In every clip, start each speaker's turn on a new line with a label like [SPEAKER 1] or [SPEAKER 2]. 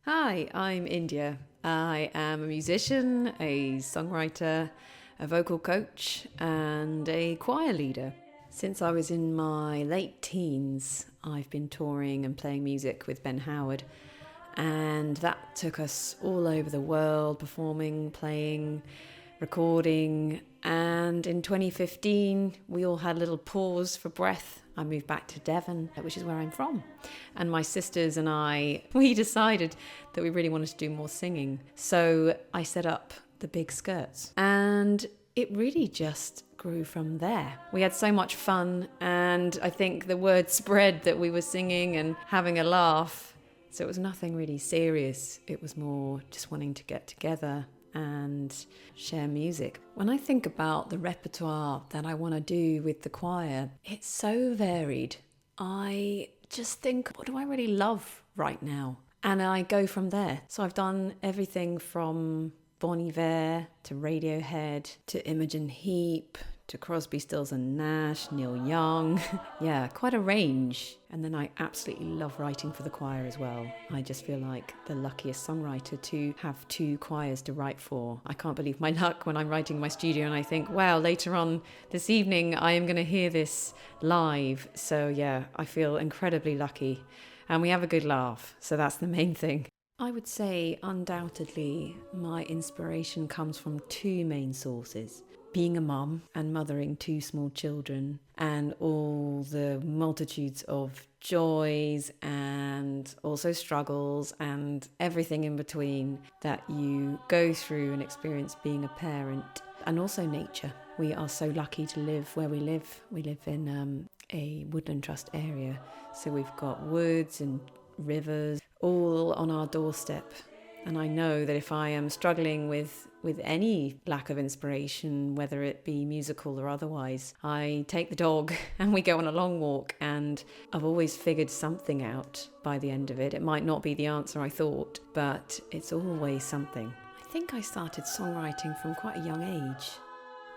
[SPEAKER 1] Hi, I'm India. I am a musician, a songwriter, a vocal coach, and a choir leader. Since I was in my late teens, I've been touring and playing music with Ben Howard, and that took us all over the world, performing, playing, recording. And in 2015, we all had a little pause for breath. I moved back to Devon, which is where I'm from. And my sisters and I, we decided that we really wanted to do more singing. So I set up the Big Skirts. And it really just grew from there. We had so much fun, and I think the word spread that we were singing and having a laugh. So it was nothing really serious. It was more just wanting to get together and share music. When I think about the repertoire that I want to do with the choir, it's so varied. I just think, what do I really love right now? And I go from there. So I've done everything from Bon Iver to Radiohead to Imogen Heap to Crosby, Stills and Nash, Neil Young. Yeah, quite a range. And then I absolutely love writing for the choir as well. I just feel like the luckiest songwriter to have two choirs to write for. I can't believe my luck when I'm writing in my studio and I think, wow, later on this evening I am going to hear this live. So yeah, I feel incredibly lucky. And we have a good laugh. So that's the main thing. I would say undoubtedly my inspiration comes from two main sources. Being a mum and mothering two small children and all the multitudes of joys and also struggles and everything in between that you go through and experience being a parent, and also nature. We are so lucky to live where we live. We live in a woodland trust area, so we've got woods and rivers all on our doorstep. And I know that if I am struggling with any lack of inspiration, whether it be musical or otherwise, I take the dog and we go on a long walk, and I've always figured something out by the end of it. It might not be the answer I thought, but it's always something. I think I started songwriting from quite a young age.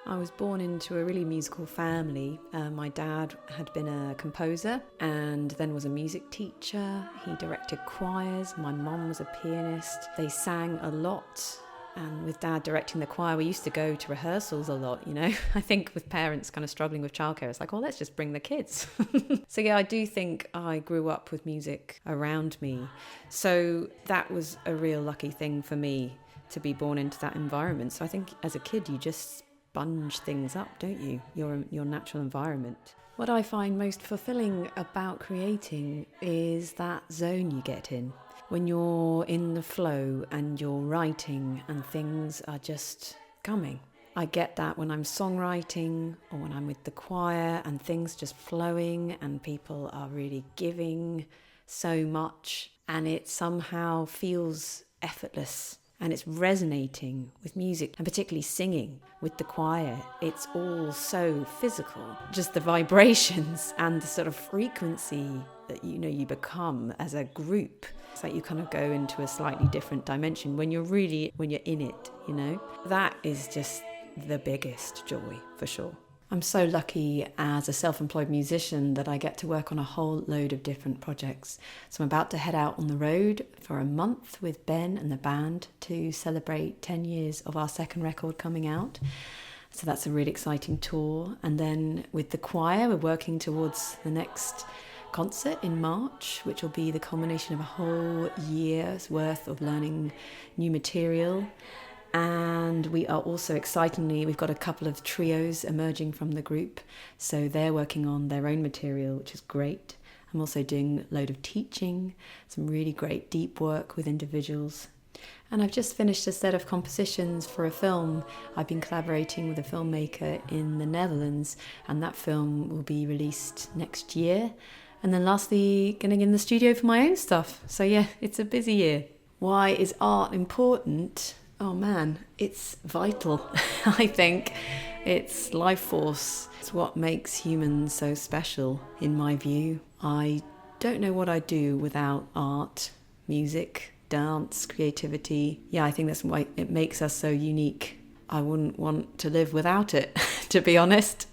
[SPEAKER 1] I was born into a really musical family. My dad had been a composer and then was a music teacher. He directed choirs. My mum was a pianist. They sang a lot. And with Dad directing the choir, we used to go to rehearsals a lot, you know. I think with parents kind of struggling with childcare, it's like, oh, let's just bring the kids. So yeah, I do think I grew up with music around me. So that was a real lucky thing for me to be born into that environment. So I think as a kid, you just sponge things up, don't you? Your natural environment. What I find most fulfilling about creating is that zone you get in. When you're in the flow and you're writing and things are just coming. I get that when I'm songwriting or when I'm with the choir and things just flowing and people are really giving so much and it somehow feels effortless. And it's resonating with music, and particularly singing with the choir. It's all so physical. Just the vibrations and the sort of frequency that you become as a group. It's like you kind of go into a slightly different dimension when you're in it, That is just the biggest joy, for sure. I'm so lucky as a self-employed musician that I get to work on a whole load of different projects. So I'm about to head out on the road for a month with Ben and the band to celebrate 10 years of our second record coming out. So that's a really exciting tour. And then with the choir, we're working towards the next concert in March, which will be the culmination of a whole year's worth of learning new material. And we are also, excitingly, we've got a couple of trios emerging from the group. So they're working on their own material, which is great. I'm also doing a load of teaching, some really great deep work with individuals. And I've just finished a set of compositions for a film. I've been collaborating with a filmmaker in the Netherlands, and that film will be released next year. And then lastly, getting in the studio for my own stuff. So yeah, it's a busy year. Why is art important? Oh man, it's vital. I think it's life force. It's what makes humans so special, in my view. I don't know what I'd do without art, music, dance, creativity. Yeah, I think that's why it makes us so unique. I wouldn't want to live without it, to be honest.